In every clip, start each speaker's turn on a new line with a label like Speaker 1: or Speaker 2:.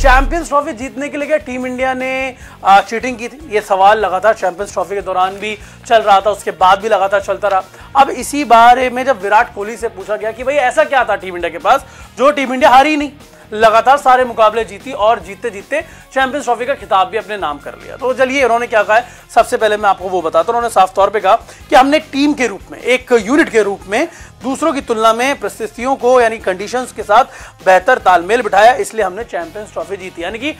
Speaker 1: Champions trophy जीतने के लिए क्या टीम इंडिया ने चीटिंग की थी? ये सवाल लगातार चैंपियंस ट्रॉफी के दौरान भी चल रहा था, उसके बाद भी लगातार चलता रहा। अब इसी बारे में जब विराट कोहली से पूछा गया कि भाई ऐसा क्या था टीम इंडिया के पास जो टीम इंडिया हारी नहीं, लगातार सारे मुकाबले जीती और जीतते जीतते चैंपियंस ट्रॉफी का खिताब भी अपने नाम कर लिया। तो चलिए उन्होंने क्या कहा है, सबसे पहले मैं आपको वो बताता हूं। उन्होंने साफ तौर पे कहा कि हमने टीम के रूप में, एक यूनिट के रूप में दूसरों की तुलना में परिस्थितियों को यानी कंडीशंस के साथ बेहतर तालमेल बिठाया, इसलिए हमने चैंपियंस ट्रॉफी जीती। यानी कि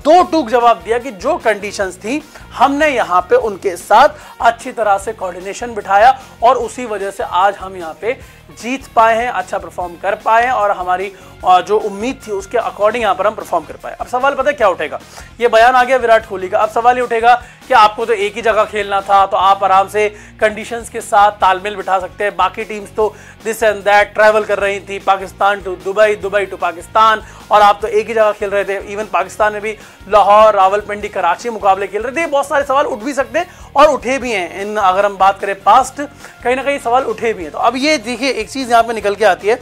Speaker 1: दो टूक जवाब दिया कि जो कंडीशंस थी हमने यहां पे उनके साथ अच्छी तरह से कोऑर्डिनेशन बिठाया और उसी वजह से आज हम यहां पे जीत पाए हैं, अच्छा परफॉर्म कर पाए हैं और हमारी जो उम्मीद थी उसके अकॉर्डिंग यहां पर हम परफॉर्म कर पाए। अब सवाल पता है क्या उठेगा? ये बयान आ गया विराट कोहली का। अब सवाल ये उठेगा कि आपको तो एक ही जगह खेलना था, तो आप आराम से कंडीशंस के साथ तालमेल बिठा सकते हैं। बाकी टीम्स तो दिस एंड दैट ट्रैवल कर रही थी, Pakistan to Dubai, Dubai to Pakistan, और आप तो एक ही जगह खेल रहे थे। इवन पाकिस्तान में भी लाहौर, रावलपिंडी, कराची मुकाबले खेल रहे थे। बहुत सारे सवाल उठ भी सकते हैं और उठे भी हैं। इन अगर हम बात करें पास्ट, कहीं ना कहीं सवाल उठे भी हैं। तो अब ये देखिए एक चीज यहाँ पे निकल के आती है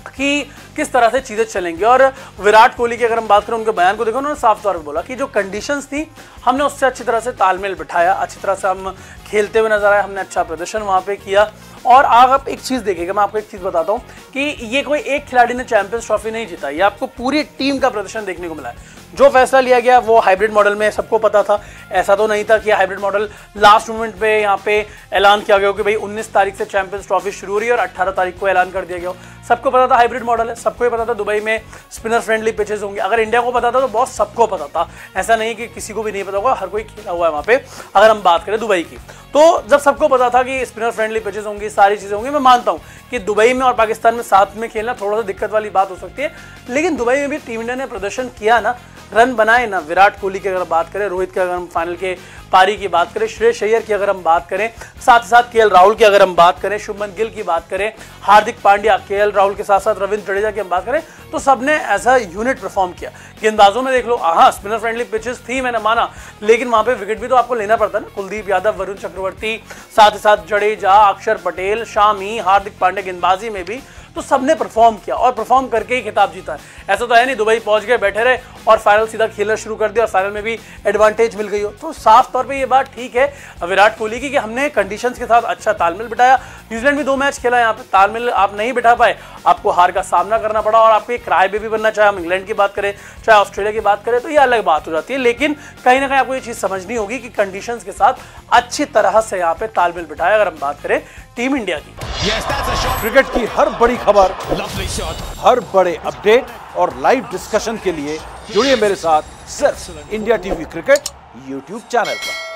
Speaker 1: कि किस तरह से चीजें चलेंगी। और विराट कोहली की अगर हम बात करें, उनके बयान को देखो, उन्होंने साफ तौर पे बोला कि जो कंडीशंस थी हमने उससे अच्छी तरह से तालमेल बिठाया, अच्छी तरह से हम खेलते हुए नजर आए, हमने अच्छा प्रदर्शन वहां पे किया। और आप एक चीज देखिएगा, मैं आपको एक चीज बताता हूं कि ये कोई एक खिलाड़ी ने चैंपियंस ट्रॉफी नहीं जीता, ये आपको पूरी टीम का प्रदर्शन देखने को मिला है। जो फैसला लिया गया वो हाइब्रिड मॉडल में सबको पता था। ऐसा तो नहीं था कि हाइब्रिड मॉडल लास्ट मोमेंट पे यहाँ पे ऐलान किया गया कि भाई 19 तारीख से चैंपियंस ट्रॉफी शुरू हो रही है और 18 तारीख को ऐलान कर दिया गया। सबको पता था हाइब्रिड मॉडल है, सबको ही पता था दुबई में स्पिनर फ्रेंडली पिचेस होंगे। अगर इंडिया को पता था तो बहुत सबको पता था, ऐसा नहीं कि किसी को भी नहीं पता होगा, हर कोई खेला हुआ है वहाँ पे। अगर हम बात करें दुबई की, तो जब सबको पता था कि स्पिनर फ्रेंडली पिचेस होंगी, सारी चीजें होंगी, मैं मानता हूँ कि दुबई में और पाकिस्तान में साथ में खेलना थोड़ा सा दिक्कत वाली बात हो सकती है, लेकिन दुबई में भी टीम इंडिया ने प्रदर्शन किया ना, रन बनाए ना। विराट कोहली की अगर बात करें, रोहित की अगर हम फाइनल के पारी की बात करें, श्रेयस अय्यर की अगर हम बात करें, साथ ही साथ केएल राहुल की अगर हम बात करें, शुभमन गिल की बात करें, हार्दिक पांड्या, केएल राहुल के साथ साथ रविंद्र जडेजा की हम बात करें, तो सबने एज अ यूनिट परफॉर्म किया। गेंदबाजों में देख लो, हाँ स्पिनर फ्रेंडली पिचेस थी, मैंने माना, लेकिन वहां पे विकेट भी तो आपको लेना पड़ता है ना। कुलदीप यादव, वरुण चक्रवर्ती, साथ ही साथ जडेजा, अक्षर पटेल, शामी, हार्दिक पांड्या गेंदबाजी में भी तो सबने परफॉर्म किया और परफॉर्म करके ही खिताब जीता है। ऐसा तो है नहीं दुबई पहुंच गए, बैठे रहे और फाइनल सीधा खेलना शुरू कर दिया और फाइनल में भी एडवांटेज मिल गई हो। तो साफ तौर पे ये बात ठीक है विराट कोहली की कि हमने कंडीशंस के साथ अच्छा तालमेल बिठाया। न्यूजीलैंड भी 2 मैच खेला, यहाँ पे तालमेल आप नहीं बिठा पाए, आपको हार का सामना करना पड़ा और आपको एक क्राई बेबी बनना, चाहे हम इंग्लैंड की बात करें चाहे ऑस्ट्रेलिया की बात करें, तो ये अलग बात हो जाती है। लेकिन कहीं ना कहीं आपको ये चीज समझनी होगी कि कंडीशंस के साथ अच्छी तरह से यहाँ पे तालमेल बिठाया। अगर हम बात करें टीम इंडिया की,
Speaker 2: क्रिकेट की हर बड़ी खबर, हर बड़े अपडेट और लाइव डिस्कशन के लिए जुड़िए मेरे साथ सिर्फ India TV cricket YouTube channel पर।